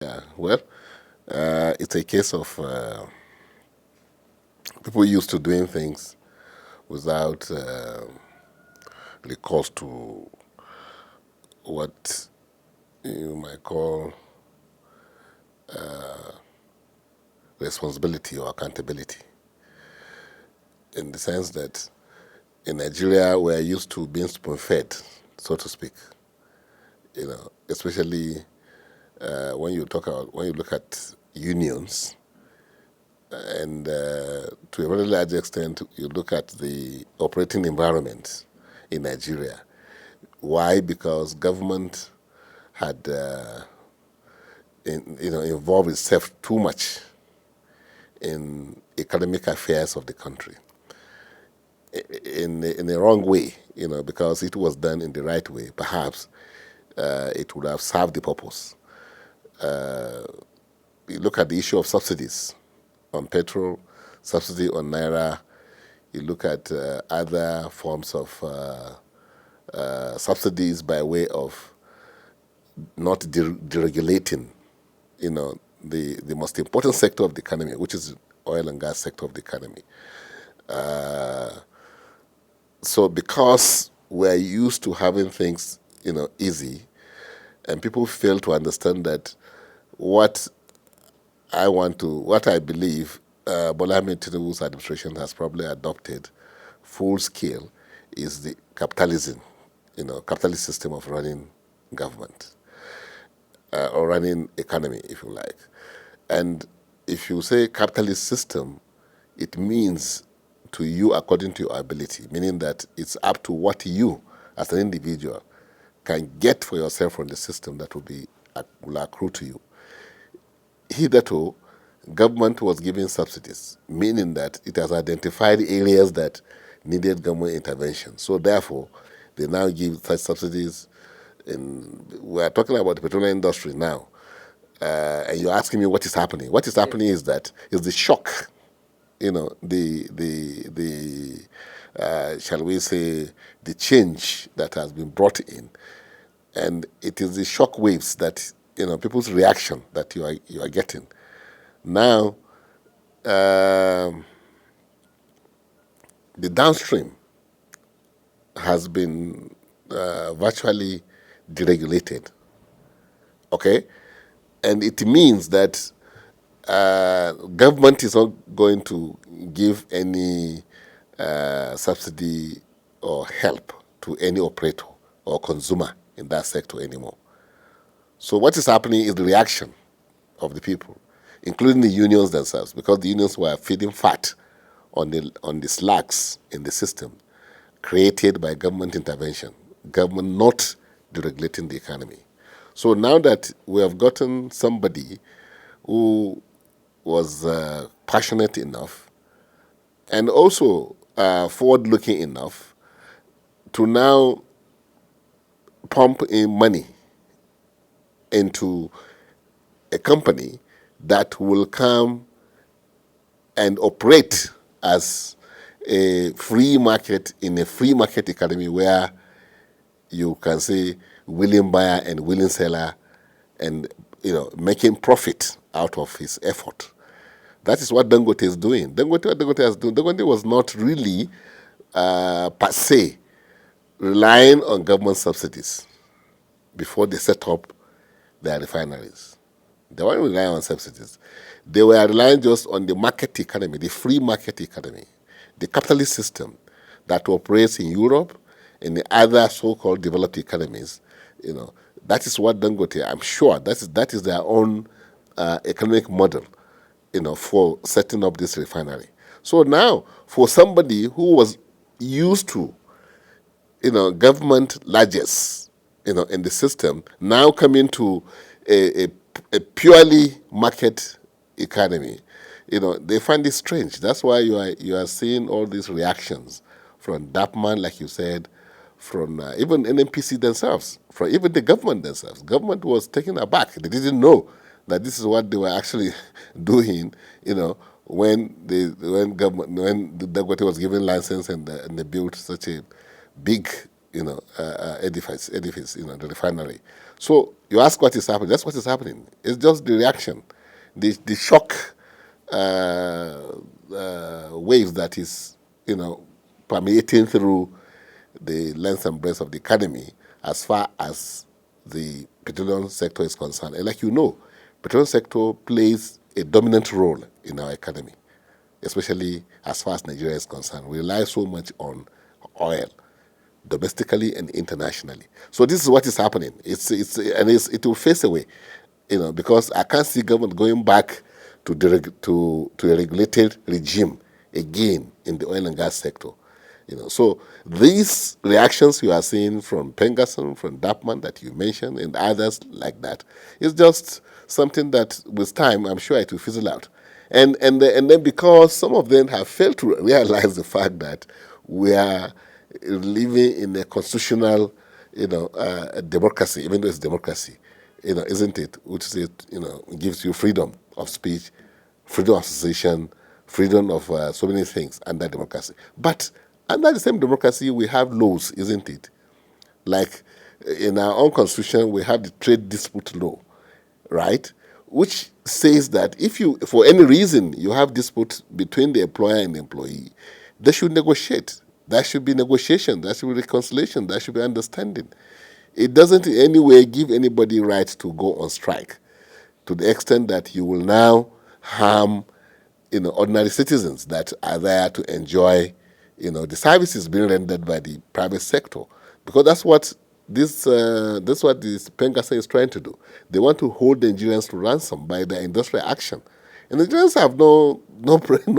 Yeah, well, it's a case of people used to doing things without recourse to what you might call responsibility or accountability, in the sense that in Nigeria we're used to being spoon-fed, so to speak. Especially when you look at unions, and to a very large extent, you look at the operating environment in Nigeria. Why? Because government had involved itself too much in economic affairs of the country in a wrong way, because it was done in the right way. Perhaps it would have served the purpose. You look at the issue of subsidies on petrol, subsidy on naira. You look at other forms of subsidies by way of not deregulating, the most important sector of the economy, which is oil and gas sector of the economy. So because we're used to having things, easy, and people fail to understand that what I believe Bola Ahmed Tinubu's administration has probably adopted full scale is the capitalism, capitalist system of running government or running economy, if you like. And if you say capitalist system, it means to you according to your ability, meaning that it's up to what you, as an individual, can get for yourself from the system that will accrue to you. Hitherto, government was giving subsidies, meaning that it has identified areas that needed government intervention. So therefore, they now give such subsidies. We are talking about the petroleum industry now, and you're asking me what is happening. What is happening is the shock, shall we say, the change that has been brought in, and it is the shock waves that people's reaction that you are getting. Now, the downstream has been virtually deregulated, okay? And it means that government is not going to give any subsidy or help to any operator or consumer in that sector anymore. So what is happening is the reaction of the people, including the unions themselves, because the unions were feeding fat on the slacks in the system created by government intervention, government not deregulating the economy. So now that we have gotten somebody who was passionate enough and also forward-looking enough to now pump in money into a company that will come and operate as a free market in a free market economy where you can say willing buyer and willing seller, and making profit out of his effort. That is what Dangote is doing. Dangote was not really per se relying on government subsidies before they set up their refineries. They weren't relying on subsidies. They were relying just on the market economy, the free market economy, the capitalist system that operates in Europe and the other so-called developed economies. That is what Dangote, I'm sure, that is their own economic model, for setting up this refinery. So now, for somebody who was used to, government largesse, in the system, now coming to a purely market economy, they find it strange. That's why you are seeing all these reactions from Dapman, like you said, from even NNPC themselves, from even the government themselves. Government was taken aback. They didn't know that this is what they were actually doing, when the Dangote was given license and they built such a big edifice, the refinery. So you ask what is happening. That's what is happening. It's just the reaction, the shock wave that is, permeating through the length and breadth of the economy as far as the petroleum sector is concerned. And like petroleum sector plays a dominant role in our economy, especially as far as Nigeria is concerned. We rely so much on oil, domestically and internationally. So this is what is happening. It will face away, because I can't see government going back to a regulated regime again in the oil and gas sector. So these reactions you are seeing from Pengassan, from Dapman that you mentioned, and others like that, is just something that with time I'm sure it will fizzle out. And then because some of them have failed to realize the fact that we are living in a constitutional, democracy, even though it's democracy, isn't it? Which is gives you freedom of speech, freedom of association, freedom of so many things under democracy. But under the same democracy, we have laws, isn't it? Like in our own constitution, we have the trade dispute law, right? Which says that if you, for any reason, you have dispute between the employer and the employee, they should negotiate. There should be negotiation. There should be reconciliation. There should be understanding. It doesn't in any way give anybody right to go on strike to the extent that you will now harm, ordinary citizens that are there to enjoy, the services being rendered by the private sector, because that's what this Pengassan is trying to do. They want to hold the Nigerians to ransom by their industrial action, and the Nigerians have no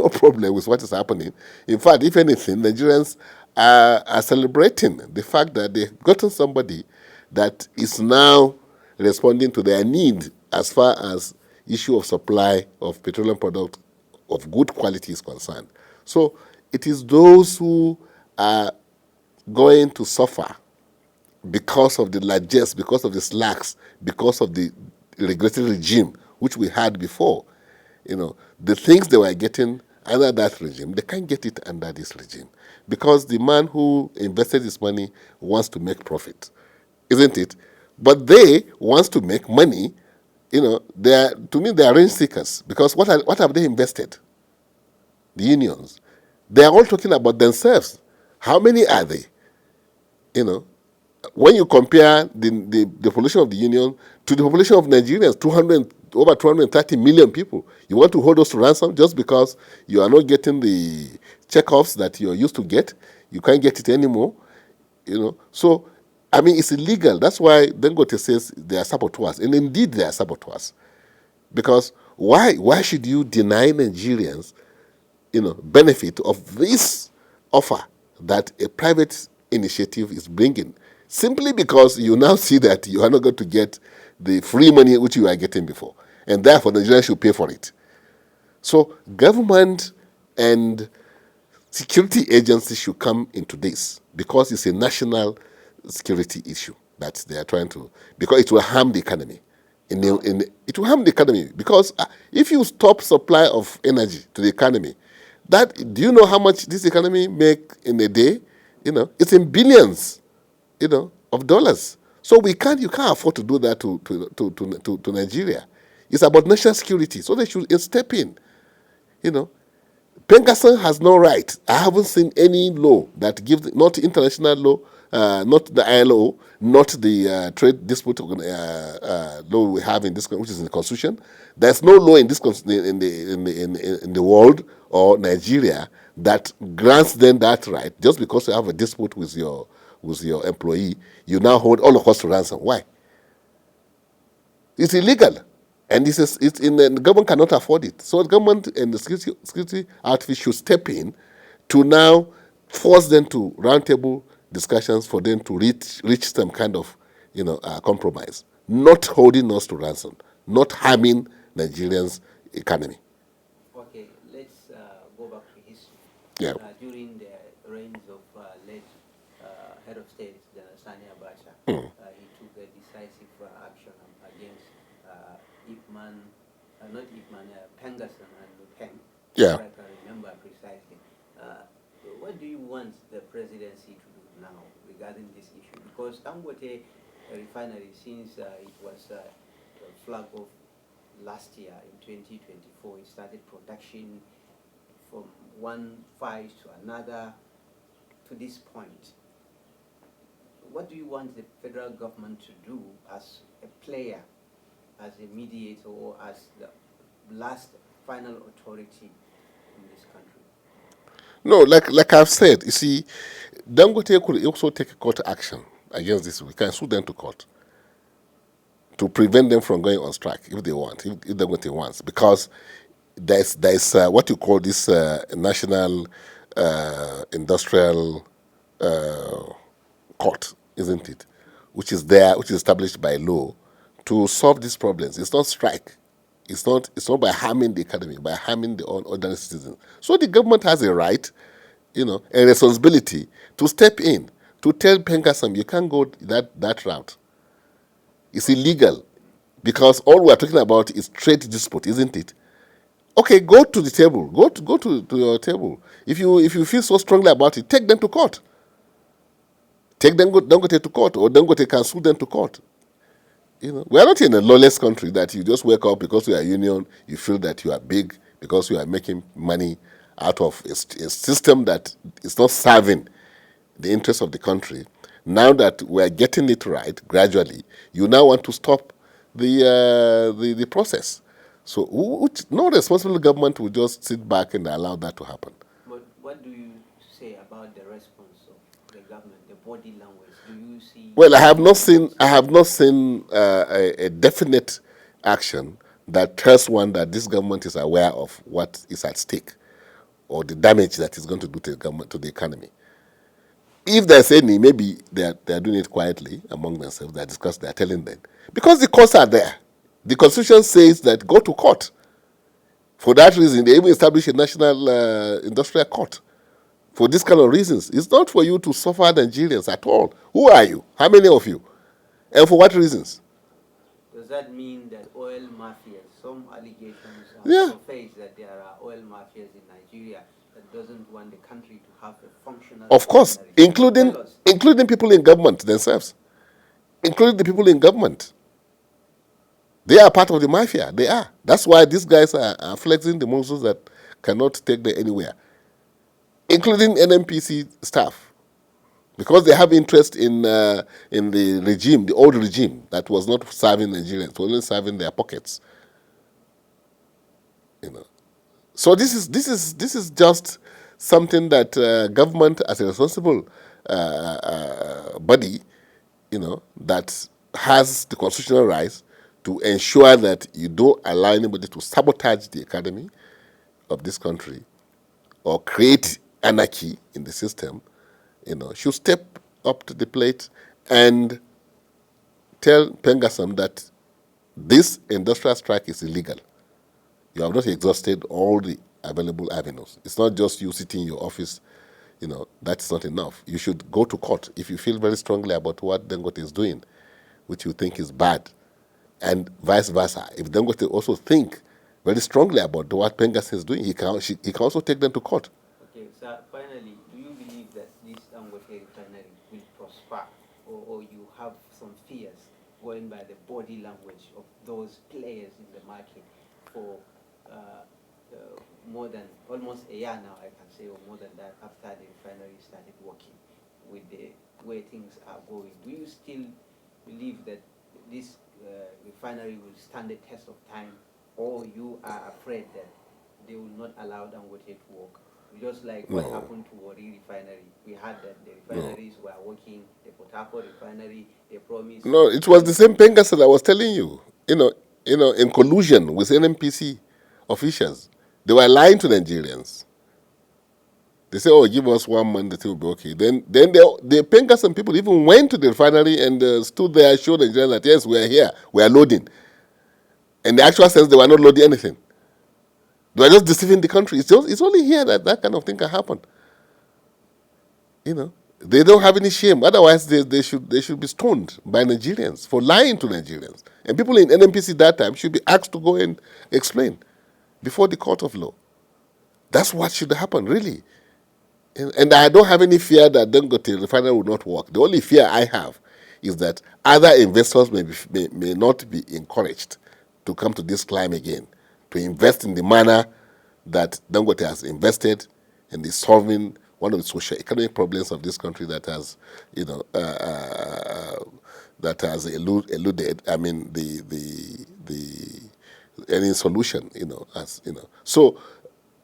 problem with what is happening. In fact, if anything, Nigerians are celebrating the fact that they've gotten somebody that is now responding to their need as far as issue of supply of petroleum product of good quality is concerned. So it is those who are going to suffer because of the largesse, because of the slacks, because of the regulatory regime which we had before. The things they were getting under that regime, they can't get it under this regime because the man who invested his money wants to make profit, isn't it? But they wants to make money. To me, they are rent seekers because what have they invested? The unions. They are all talking about themselves. How many are they? When you compare the population of the union to the population of Nigerians, over 230 million people, you want to hold us to ransom just because you are not getting the checkoffs that you're used to get? You can't get it anymore. So I mean, it's illegal. That's why Dangote says they are saboteurs, and indeed they are saboteurs. Because why should you deny Nigerians, benefit of this offer that a private initiative is bringing, simply because you now see that you are not going to get the free money which you are getting before, and therefore Nigerians should pay for it. So government and security agencies should come into this because it's a national security issue that they are trying to, because it will harm the economy. It will harm the economy because if you stop supply of energy to the economy, do you know how much this economy make in a day? It's in billions, of dollars. So you can't afford to do that to Nigeria. It's about national security, so they should step in. Pengassan has no right. I haven't seen any law that gives, not international law, not the ILO, not the trade dispute law we have in this country, which is in the constitution. There's no law in this in the world or Nigeria that grants them that right. Just because you have a dispute with your employee, you now hold all of us to ransom. Why? It's illegal. And the government cannot afford it. So the government and the security outfit should step in to now force them to roundtable discussions for them to reach some kind of compromise, not holding us to ransom, not harming Nigerians' economy. Okay, let's go back to history. Yeah. During the reigns of late head of state, Sani Abacha, he took a decisive action against not Ipman, Pengassan and Peng. Yeah. If I can remember precisely. What do you want the presidency to do now regarding this issue? Because Dangote refinery, since it was flagged off last year in 2024, it started production from one phase to another to this point. What do you want the federal government to do as a player, as a mediator, or as the last final authority in this country? No, like I've said, you see, Dangote could also take a court action against this. We can sue them to court to prevent them from going on strike if they want, if Dangote wants, because there's what you call this national industrial court, isn't it? Which is there, which is established by law to solve these problems. It's not strike. It's not by harming the economy, by harming the ordinary citizens. So the government has a right, a responsibility to step in, to tell Pengassan, you can't go that route. It's illegal. Because all we're talking about is trade dispute, isn't it? Okay, go to the table. Go to your table. If you feel so strongly about it, take them to court. Take Dangote to court, or Dangote can sue them to court. We are not in a lawless country that you just wake up because you are a union, you feel that you are big because you are making money out of a system that is not serving the interests of the country. Now that we are getting it right gradually, you now want to stop the process. So no responsible government will just sit back and allow that to happen. But what do you say about the response of the government, the body language? Do you see? Well, I have not seen a definite action that tells one that this government is aware of what is at stake or the damage that it's going to do to the government, to the economy. If there's any, maybe they are doing it quietly among themselves. They are telling them. Because the courts are there. The Constitution says that go to court. For that reason, they even establish a national industrial court. For this kind of reasons. It's not for you to suffer Nigerians at all. Who are you? How many of you? And for what reasons? Does that mean that oil mafias, some allegations Yeah. surface that there are oil mafias in Nigeria that doesn't want the country to have a functional Of course, refinery? including people in government themselves. Including the people in government. They are part of the mafia. They are. That's why these guys are flexing the muscles that cannot take them anywhere. Including NNPC staff. Because they have interest in the regime, the old regime that was not serving Nigerians, only serving their pockets. So this is just something that government, as a responsible body, that has the constitutional rights to ensure that you don't allow anybody to sabotage the economy of this country or create anarchy in the system, should step up to the plate and tell Pengassan that this industrial strike is illegal. You have not exhausted all the available avenues. It's not just you sitting in your office, that's not enough. You should go to court if you feel very strongly about what Dangote is doing, which you think is bad, and vice versa. If Dangote also think very strongly about what Pengassan is doing, he can also take them to court. Okay, so finally, do you believe that this Dangote refinery will prosper, or you have some fears going by the body language of those players in the market for more than almost a year now, I can say, or more than that, after the refinery started working with the way things are going? Do you still believe that this refinery will stand the test of time, or you are afraid that they will not allow Dangote to work? Just like what happened to Wari refinery. We heard that the refineries were working, the Port Harcourt refinery, they promised. No, it was the same Pengassan I was telling you. In collusion with NNPC officials. They were lying to Nigerians. They say, "Oh, give us 1 month, the thing will be okay." Then the Pengassan people even went to the refinery and stood there, showed Nigerians that yes, we are here, we are loading. In the actual sense, they were not loading anything. They were just deceiving the country. It's only here that kind of thing can happen. They don't have any shame. Otherwise, they should be stoned by Nigerians for lying to Nigerians. And people in NNPC that time should be asked to go and explain before the court of law. That's what should happen, really. And I don't have any fear that Dangote refinery will not work. The only fear I have is that other investors may not be encouraged to come to this climb again, to invest in the manner that Dangote has invested and is solving one of the socio-economic problems of this country that has, you know, that has eluded. I mean, any solution, you know, as you know. So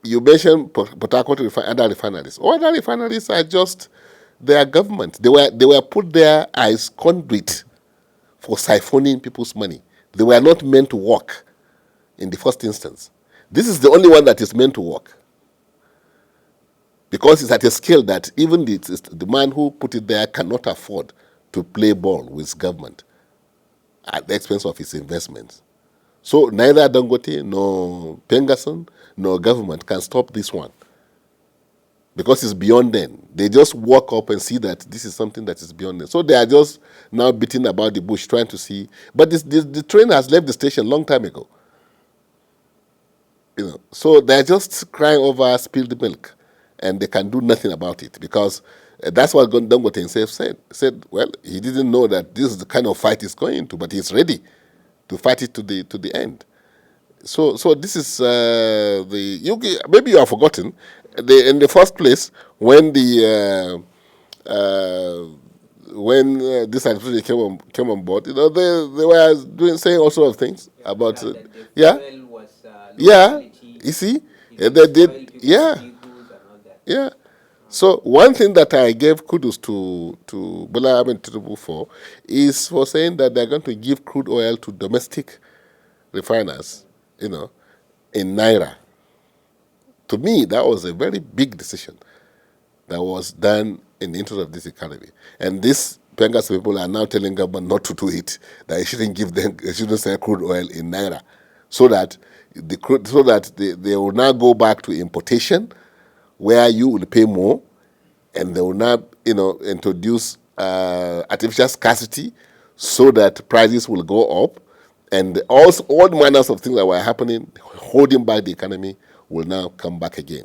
you mentioned Port Harcourt other refineries. All other refineries are just their government. They were put there as conduit for siphoning people's money. They were not meant to work in the first instance. This is the only one that is meant to work because it's at a scale that even the man who put it there cannot afford to play ball with government at the expense of his investments. So neither Dangote nor PENGASSAN nor government can stop this one because it's beyond them. They just walk up and see that this is something that is beyond them. So they are just now beating about the bush trying to see. But the train has left the station long time ago. You know, so they're just crying over spilled milk, and they can do nothing about it because that's what Dangote himself said. He said, well, he didn't know that this is the kind of fight he's going into, but he's ready to fight it to the end. So this is maybe you have forgotten in the first place when this administration came on board. You know, they were saying all sorts of things about that the yeah, fuel was low yeah. quality. You see, If and it's they did, oil, people yeah, could vehicles and all that. yeah. So one thing that I gave kudos to Bola Ahmed Tinubu for is for saying that they're going to give crude oil to domestic refiners, you know, in naira. To me, that was a very big decision that was done in the interest of this economy. And these Pengas people are now telling government not to do it, that it shouldn't give them, it shouldn't sell crude oil in naira, so that they will now go back to importation, where you will pay more, and they will now, you know, introduce artificial scarcity, so that prices will go up, and also all manners of things that were happening, holding back the economy, will now come back again.